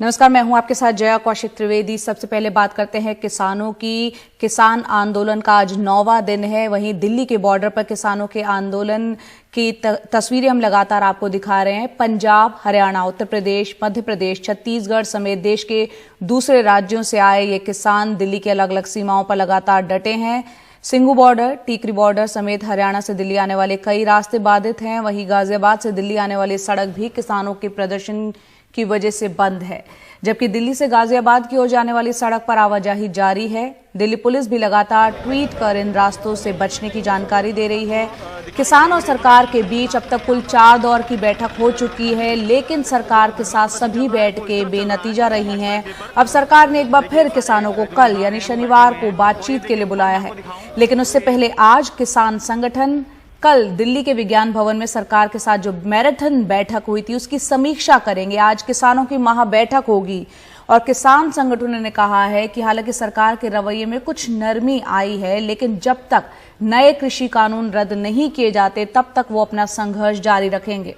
नमस्कार, मैं हूं आपके साथ जया कौशिक त्रिवेदी। सबसे पहले बात करते हैं किसानों की। किसान आंदोलन का आज 9वां दिन है। वहीं दिल्ली के बॉर्डर पर किसानों के आंदोलन की तस्वीरें हम लगातार आपको दिखा रहे हैं। पंजाब, हरियाणा, उत्तर प्रदेश, मध्य प्रदेश, छत्तीसगढ़ समेत देश के दूसरे राज्यों से आए ये किसान दिल्ली की अलग अलग सीमाओं पर लगातार डटे हैं। सिंघू बॉर्डर, टीकरी बॉर्डर समेत हरियाणा से दिल्ली आने वाले कई रास्ते बाधित हैं। वहीं गाजियाबाद से दिल्ली आने वाली सड़क भी किसानों के प्रदर्शन की वजह से बंद है, जबकि दिल्ली से गाजियाबाद की ओर जाने वाली सड़क पर आवाजाही जारी है। दिल्ली पुलिस भी लगातार ट्वीट कर इन रास्तों से बचने की जानकारी दे रही है। किसान और सरकार के बीच अब तक कुल 4 दौर की बैठक हो चुकी है, लेकिन सरकार के साथ सभी बैठकें बेनतीजा रही हैं। अब सरकार ने एक बार फिर किसानों को कल यानी शनिवार को बातचीत के लिए बुलाया है, लेकिन उससे पहले आज किसान संगठन कल दिल्ली के विज्ञान भवन में सरकार के साथ जो मैराथन बैठक हुई थी उसकी समीक्षा करेंगे। आज किसानों की महा बैठक होगी और किसान संगठनों ने कहा है कि हालांकि सरकार के रवैये में कुछ नरमी आई है, लेकिन जब तक नए कृषि कानून रद्द नहीं किए जाते तब तक वो अपना संघर्ष जारी रखेंगे।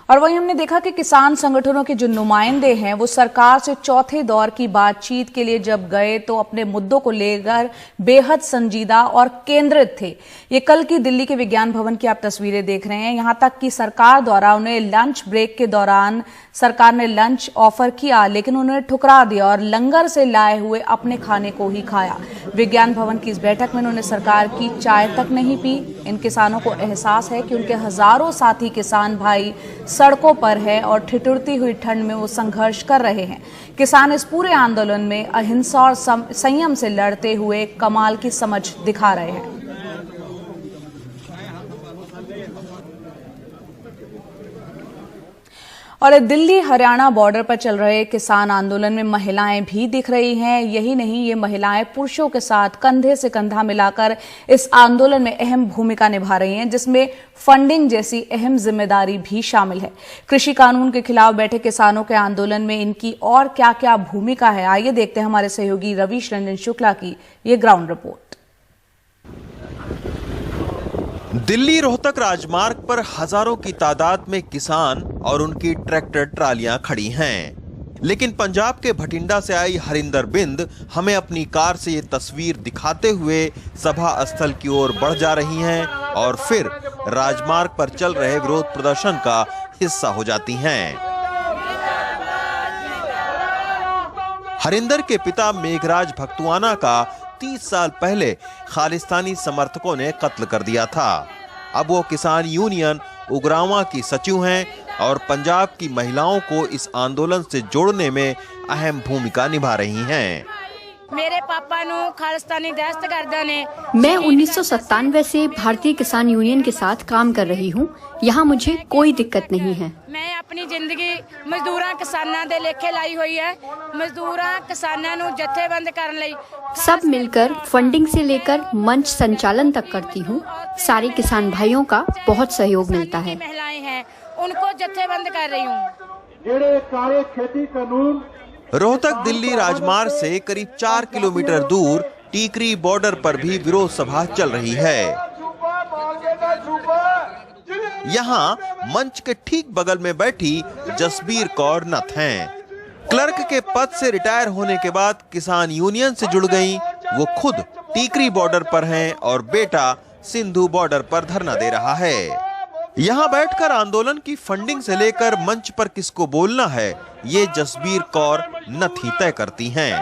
और वहीं हमने देखा कि किसान संगठनों के जो नुमाइंदे हैं वो सरकार से चौथे दौर की बातचीत के लिए जब गए तो अपने मुद्दों को लेकर बेहद संजीदा और केंद्रित थे। ये कल की दिल्ली के विज्ञान भवन की आप तस्वीरें देख रहे हैं। यहां तक कि सरकार द्वारा उन्हें लंच ब्रेक के दौरान सरकार ने लंच ऑफर किया, लेकिन उन्होंने ठुकरा दिया और लंगर से लाए हुए अपने खाने को ही खाया। विज्ञान भवन की इस बैठक में उन्होंने सरकार की चाय तक नहीं पी। इन किसानों को एहसास है कि उनके हजारों साथी किसान भाई सड़कों पर है और ठिठुरती हुई ठंड में वो संघर्ष कर रहे हैं। किसान इस पूरे आंदोलन में अहिंसा और संयम से लड़ते हुए कमाल की समझ दिखा रहे हैं। और दिल्ली हरियाणा बॉर्डर पर चल रहे किसान आंदोलन में महिलाएं भी दिख रही हैं। यही नहीं, ये महिलाएं पुरुषों के साथ कंधे से कंधा मिलाकर इस आंदोलन में अहम भूमिका निभा रही हैं, जिसमें फंडिंग जैसी अहम जिम्मेदारी भी शामिल है। कृषि कानून के खिलाफ बैठे किसानों के आंदोलन में इनकी और क्या क्या भूमिका है, आइए देखते हैं हमारे सहयोगी रवीश रंजन शुक्ला की ये ग्राउंड रिपोर्ट। दिल्ली रोहतक राजमार्ग पर हजारों की तादाद में किसान और उनकी ट्रैक्टर ट्रालियां खड़ी हैं, लेकिन पंजाब के भटिंडा से आई हरिंदर बिंद हमें अपनी कार से ये तस्वीर दिखाते हुए सभा स्थल की ओर बढ़ जा रही हैं और फिर राजमार्ग पर चल रहे विरोध प्रदर्शन का हिस्सा हो जाती हैं। हरिंदर के पिता मेघराज भक्तुआना का 30 साल पहले खालिस्तानी समर्थकों ने कत्ल कर दिया था। अब वो किसान यूनियन उग्रावा की सचिव हैं और पंजाब की महिलाओं को इस आंदोलन से जोड़ने में अहम भूमिका निभा रही हैं। मेरे पापा नु खालिस्तानी दहशतगर्दों ने। मैं 1997 से भारतीय किसान यूनियन के साथ काम कर रही हूँ। यहाँ मुझे कोई दिक्कत नहीं है। मैं अपनी जिंदगी मजदूरां किसानां दे लेखे लाई हुई है। मजदूरां किसानां नु जथेबंद करन लई सब मिलकर फंडिंग से लेकर मंच संचालन तक करती हूँ। सारे किसान भाइयों का बहुत सहयोग मिलता है। महिलाएं हैं, उनको जथेबंद कर रही हूँ। खेती कानून रोहतक दिल्ली राजमार्ग से करीब 4 किलोमीटर दूर टीकरी बॉर्डर पर भी विरोध सभा चल रही है। यहाँ मंच के ठीक बगल में बैठी जसबीर कौर नथ हैं। क्लर्क के पद से रिटायर होने के बाद किसान यूनियन से जुड़ गईं। वो खुद टीकरी बॉर्डर पर हैं और बेटा सिंधु बॉर्डर पर धरना दे रहा है। यहाँ बैठकर आंदोलन की फंडिंग से लेकर मंच पर किसको बोलना है, ये जसबीर कौर नथ ही तय करती हैं।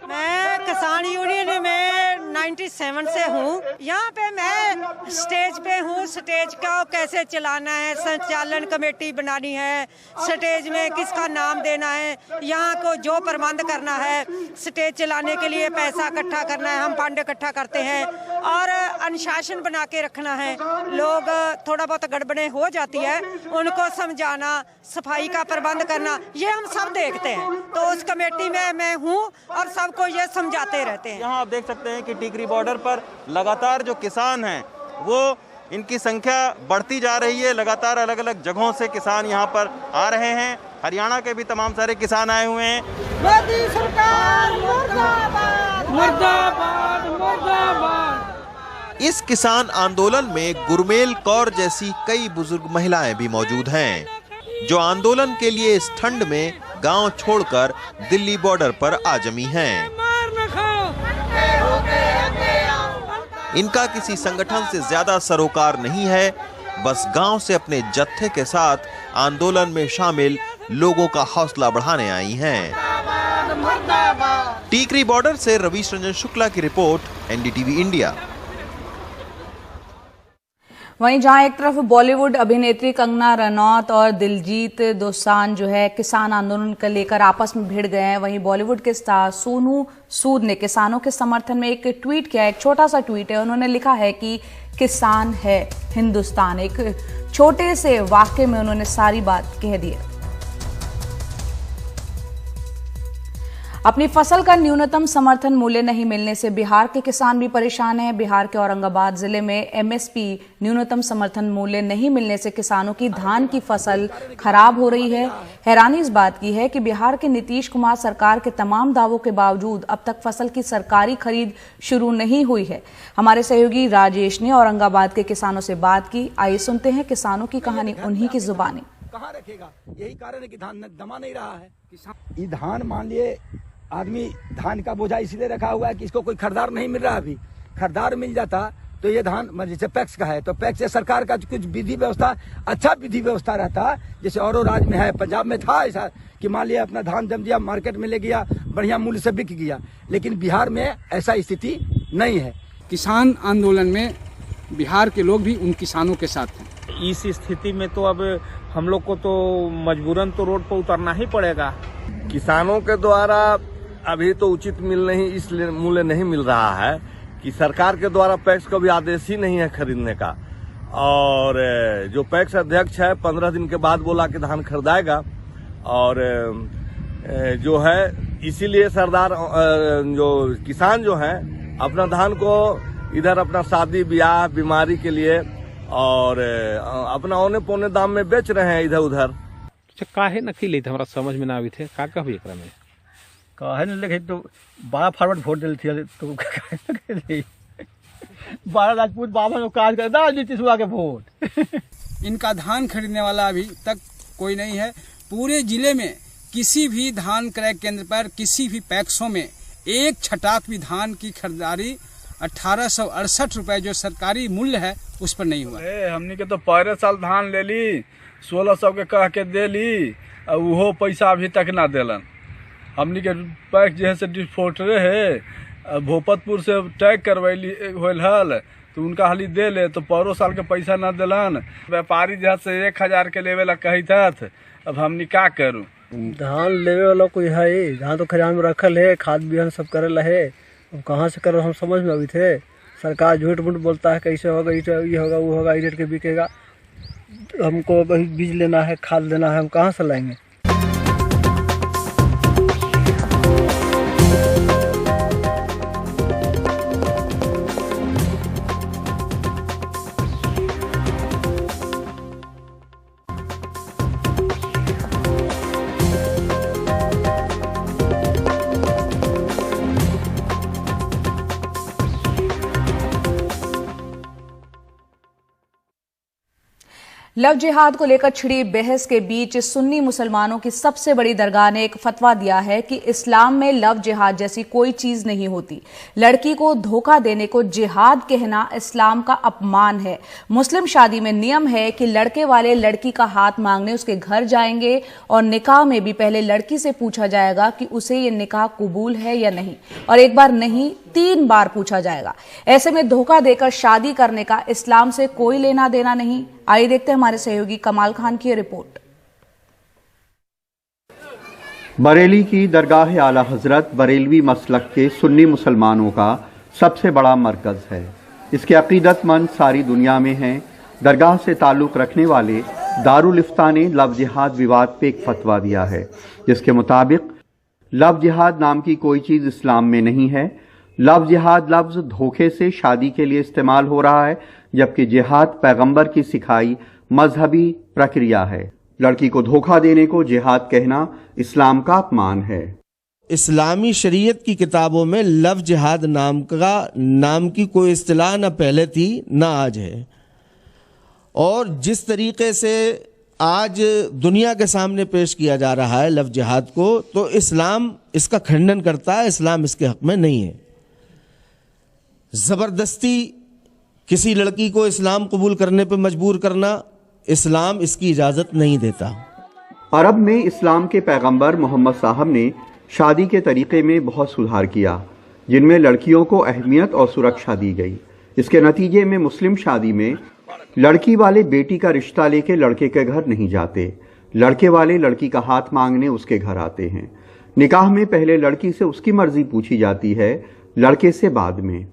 मैं किसान यूनियन में 97 से हूँ। यहाँ पे मैं स्टेज पे हूँ। स्टेज का कैसे चलाना है, संचालन कमेटी बनानी है, स्टेज में किसका नाम देना है, यहाँ को जो प्रबंध करना है, स्टेज चलाने के लिए पैसा इकट्ठा करना है, हम फंड इकट्ठा करते हैं और अनुशासन बना के रखना है। लोग थोड़ा बहुत गड़बड़े हो जाती है, उनको समझाना, सफाई का प्रबंध करना, ये हम सब देखते हैं। तो उस कमेटी में मैं हूँ और सबको ये समझाते रहते हैं। यहाँ आप देख सकते हैं कि टीकरी बॉर्डर पर लगातार जो किसान हैं वो इनकी संख्या बढ़ती जा रही है। लगातार अलग अलग जगहों से किसान यहाँ पर आ रहे हैं। हरियाणा के भी तमाम सारे किसान आए हुए हैं। मोदी सरकार मुर्दाबाद, मुर्दाबाद। इस किसान आंदोलन में गुरमेल कौर जैसी कई बुजुर्ग महिलाएं भी मौजूद हैं, जो आंदोलन के लिए इस ठंड में गांव छोड़कर दिल्ली बॉर्डर पर आ जमी हैं। इनका किसी संगठन से ज्यादा सरोकार नहीं है, बस गांव से अपने जत्थे के साथ आंदोलन में शामिल लोगों का हौसला बढ़ाने आई हैं। टीकरी बॉर्डर से रवीश रंजन शुक्ला की रिपोर्ट, एनडीटीवी इंडिया। वहीं जहां एक तरफ बॉलीवुड अभिनेत्री कंगना रनौत और दिलजीत दोसांझ जो है किसान आंदोलन को लेकर आपस में भिड़ गए हैं, वहीं बॉलीवुड के स्टार सोनू सूद ने किसानों के समर्थन में एक ट्वीट किया। एक छोटा सा ट्वीट है, उन्होंने लिखा है कि किसान है हिंदुस्तान। एक छोटे से वाक्य में उन्होंने सारी बात कह दी है। अपनी फसल का न्यूनतम समर्थन मूल्य नहीं मिलने से बिहार के किसान भी परेशान हैं। बिहार के औरंगाबाद जिले में एमएसपी न्यूनतम समर्थन मूल्य नहीं मिलने से किसानों की धान की फसल खराब हो रही है। हैरानी इस बात की है कि बिहार के नीतीश कुमार सरकार के तमाम दावों के बावजूद अब तक फसल की सरकारी खरीद शुरू नहीं हुई है। हमारे सहयोगी राजेश ने औरंगाबाद के किसानों से बात की। आइए सुनते हैं किसानों की कहानी उन्हीं की जुबानी। कहाँ रखेगा, यही कारण है कि धान दमा नहीं रहा है। ये धान मान लिए आदमी धान का बोझा इसलिए रखा हुआ है कि इसको कोई खरीदार नहीं मिल रहा। अभी खरीदार मिल जाता तो ये धान जैसे पैक्स का है तो पैक्स से सरकार का कुछ विधि व्यवस्था, अच्छा विधि व्यवस्था रहता, जैसे औरों राज्य में है। पंजाब में था ऐसा कि मान लिया अपना धान जम दिया, मार्केट में ले गया, बढ़िया मूल्य से बिक गया, लेकिन बिहार में ऐसा स्थिति नहीं है। किसान आंदोलन में बिहार के लोग भी उन किसानों के साथ हैं। इस स्थिति में तो अब हम लोग को तो मजबूरन तो रोड पर उतरना ही पड़ेगा। किसानों के द्वारा अभी तो उचित मूल्य नहीं मिल रहा है कि सरकार के द्वारा पैक्स का भी आदेश ही नहीं है खरीदने का। और जो पैक्स अध्यक्ष है 15 दिन के बाद बोला कि धान खरीदाएगा, और जो है इसीलिए सरदार जो किसान जो है अपना धान को इधर अपना शादी ब्याह बीमारी के लिए और अपना औने पौने दाम में बेच रहे हैं इधर उधर। काहे न खिले थे, हमरा समझ में ना आवी थे का कहबे एकरा में। काहे न लगे तो 12 फॉरवर्ड वोट दिल थी तो काहे 12 राजपूत बाबा ने काज कर दा नीतीश के वोट। इनका धान खरीदने वाला अभी तक कोई नहीं है। पूरे जिले में किसी भी धान क्रय केंद्र पर किसी भी पैक्सों में एक छटाक भी धान की खरीदारी 1868 रुपए जो सरकारी मूल्य है उस पर नहीं हुआ। हमनी के तो पहले साल धान ले ली 1600 के कह के दे ली, और वो पैसा अभी तक ना देलन। हमनी के पैक जैसे डिफॉल्ट रहे भोपतपुर से टैग करवैली होल हल तो उनका हाली दे ले तो पौरो साल के पैसा ना दिलन। व्यापारी जहाँ से 1000 के लेवे ला कही था, अब हमनी का करूँ। धान लेवे वाला कोई है, धान तो खजान में रखल है, खाद बिहन सब करे है, अब कहाँ से करो हम समझ में अभी थे। सरकार झूठ मूठ बोलता है कैसे होगा, ये होगा वो होगा, रेट के बिकेगा। हमको बीज लेना है, खाद लेना है, हम कहाँ से लाएंगे। लव जिहाद को लेकर छिड़ी बहस के बीच सुन्नी मुसलमानों की सबसे बड़ी दरगाह ने एक फतवा दिया है कि इस्लाम में लव जिहाद जैसी कोई चीज नहीं होती। लड़की को धोखा देने को जिहाद कहना इस्लाम का अपमान है। मुस्लिम शादी में नियम है कि लड़के वाले लड़की का हाथ मांगने उसके घर जाएंगे और निकाह में भी पहले लड़की से पूछा जाएगा कि उसे ये निकाह कबूल है या नहीं, और एक बार नहीं 3 बार पूछा जाएगा। ऐसे में धोखा देकर शादी करने का इस्लाम से कोई लेना देना नहीं। आइए देखते हैं हमारे सहयोगी कमाल खान की रिपोर्ट। बरेली की दरगाह आला हजरत बरेलवी मसलक के सुन्नी मुसलमानों का सबसे बड़ा मरकज है। इसके अकीदतमंद सारी दुनिया में हैं। दरगाह से ताल्लुक रखने वाले दारुल इफ्ता ने लव जिहाद विवाद पे एक फतवा दिया है, जिसके मुताबिक लव जिहाद नाम की कोई चीज इस्लाम में नहीं है। लव जिहाद लफ्ज धोखे से शादी के लिए इस्तेमाल हो रहा है, जबकि जिहाद पैगंबर की सिखाई मजहबी प्रक्रिया है। लड़की को धोखा देने को जिहाद कहना इस्लाम का अपमान है। इस्लामी शरीयत की किताबों में लव जिहाद नाम की कोई इस्तिलाह न पहले थी न आज है। और जिस तरीके से आज दुनिया के सामने पेश किया जा रहा है लव जिहाद को, तो इस्लाम इसका खंडन करता है, इस्लाम इसके हक में नहीं है। जबरदस्ती किसी लड़की को इस्लाम कबूल करने पर मजबूर करना, इस्लाम इसकी इजाजत नहीं देता। अरब में इस्लाम के पैगंबर मोहम्मद साहब ने शादी के तरीके में बहुत सुधार किया, जिनमें लड़कियों को अहमियत और सुरक्षा दी गई। इसके नतीजे में मुस्लिम शादी में लड़की वाले बेटी का रिश्ता लेके लड़के के घर नहीं जाते, लड़के वाले लड़की का हाथ मांगने उसके घर आते हैं। निकाह में पहले लड़की से उसकी मर्जी पूछी जाती है, लड़के से बाद में।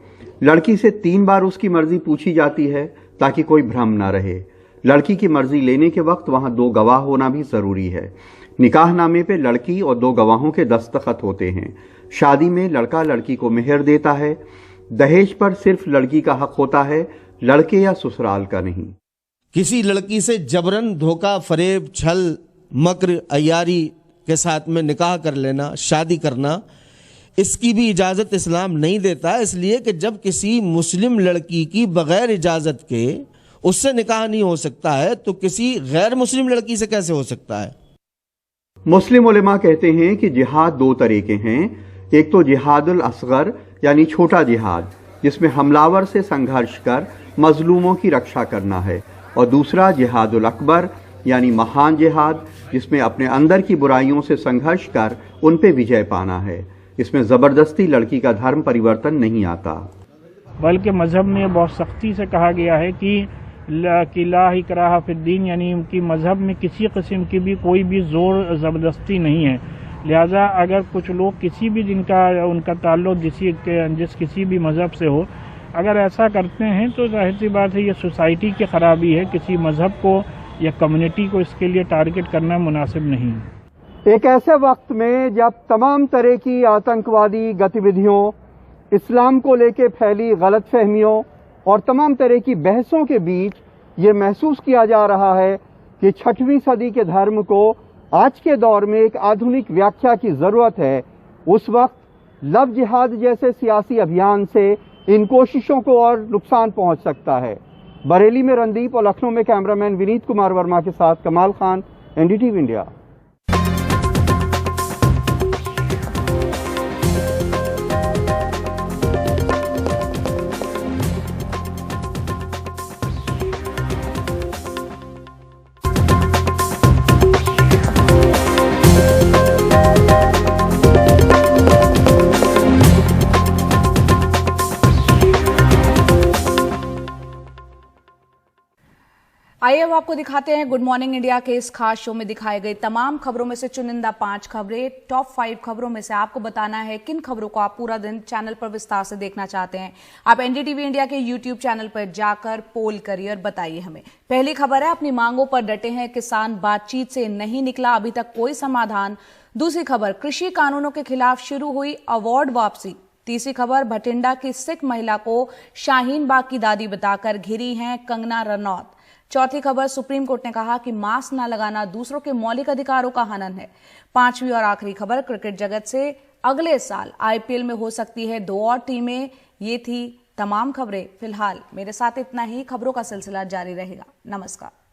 लड़की से 3 बार उसकी मर्जी पूछी जाती है ताकि कोई भ्रम ना रहे। लड़की की मर्जी लेने के वक्त वहां 2 गवाह होना भी जरूरी है। निकाहनामे पे लड़की और 2 गवाहों के दस्तखत होते हैं। शादी में लड़का लड़की को मेहर देता है। दहेज पर सिर्फ लड़की का हक होता है, लड़के या ससुराल का नहीं। किसी लड़की से जबरन धोखा, फरेब, छल, मक्र, अयारी के साथ में निकाह कर लेना, शादी करना, इसकी भी इजाजत इस्लाम नहीं देता। इसलिए कि जब किसी मुस्लिम लड़की की बगैर इजाजत के उससे निकाह नहीं हो सकता है, तो किसी गैर मुस्लिम लड़की से कैसे हो सकता है? मुस्लिम उलेमा कहते हैं कि जिहाद 2 तरह के हैं। एक तो जिहादुल असगर यानी छोटा जिहाद, जिसमें हमलावर से संघर्ष कर मजलूमों की रक्षा करना है, और दूसरा जिहादुल अकबर यानी महान जिहाद, जिसमें अपने अंदर की बुराइयों से संघर्ष कर उन पे विजय पाना है। इसमें जबरदस्ती लड़की का धर्म परिवर्तन नहीं आता, बल्कि मजहब में बहुत सख्ती से कहा गया है कि ला इकराह फिद्दीन, यानी उनकी मजहब में किसी किस्म की भी कोई भी जोर ज़बरदस्ती नहीं है। लिहाजा अगर कुछ लोग किसी भी उनका ताल्लुक जिस किसी भी मजहब से हो, अगर ऐसा करते हैं तो जाहिर सी बात है ये सोसाइटी की खराबी है। किसी मजहब को या कम्युनिटी को इसके लिए टारगेट करना मुनासिब नहीं। एक ऐसे वक्त में जब तमाम तरह की आतंकवादी गतिविधियों, इस्लाम को लेके फैली गलतफहमियों और तमाम तरह की बहसों के बीच ये महसूस किया जा रहा है कि 6वीं सदी के धर्म को आज के दौर में एक आधुनिक व्याख्या की जरूरत है। उस वक्त लव जिहाद जैसे सियासी अभियान से इन कोशिशों को और नुकसान पहुंच सकता है। बरेली में रणदीप और लखनऊ में कैमरामैन विनीत कुमार वर्मा के साथ कमाल खान, एनडीटीवी इंडिया। आइए अब आपको दिखाते हैं गुड मॉर्निंग इंडिया के इस खास शो में दिखाई गई तमाम खबरों में से चुनिंदा 5 खबरें। टॉप 5 खबरों में से आपको बताना है किन खबरों को आप पूरा दिन चैनल पर विस्तार से देखना चाहते हैं। आप एनडीटीवी इंडिया के यूट्यूब चैनल पर जाकर पोल करिए और बताइए हमें। पहली खबर है, अपनी मांगों पर डटे हैं किसान, बातचीत से नहीं निकला अभी तक कोई समाधान। दूसरी खबर, कृषि कानूनों के खिलाफ शुरू हुई अवार्ड वापसी। तीसरी खबर, भटिंडा की सिख महिला को शाहीन बाग की दादी बताकर घिरी हैं कंगना रनौत। चौथी खबर, सुप्रीम कोर्ट ने कहा कि मास्क न लगाना दूसरों के मौलिक अधिकारों का हनन है। पांचवी और आखिरी खबर, क्रिकेट जगत से अगले साल आईपीएल में हो सकती है 2 और टीमें। ये थी तमाम खबरें। फिलहाल मेरे साथ इतना ही, खबरों का सिलसिला जारी रहेगा। नमस्कार।